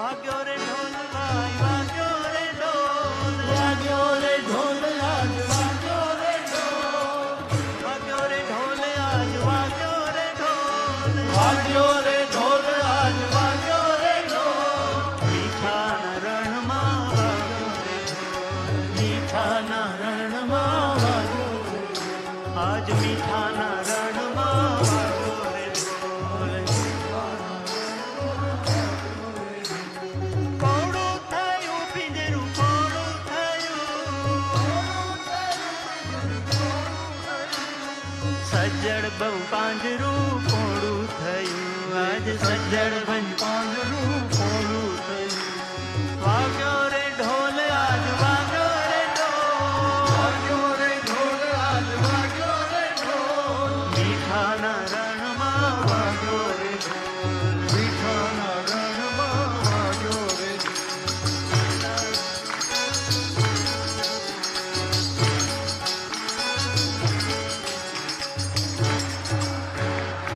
વાગ્યો રે ઢોલ ભાઈ વાગ્યો રે ઢોલ વાગ્યો રે ઢોલ આજ વાગ્યો રે ઢોલ વાગ્યો રે ઢોલ આજ વાગ્યો રે ઢોલ વાગ્યો રે ઢોલ આજ વાગ્યો રે ઢોલ મીઠાના રણમાં વાગ્યો રે ઢોલ મીઠાના રણમાં વાગ્યો રે આજ મીઠાના રણમાં વાગ્યો રે ઢોલ કોળું થયું પિંજરું કોળું થયું સજ્જડ બહુ પાંજરું કોળું થયું આજ સજ્જડ બહુ પાંજરું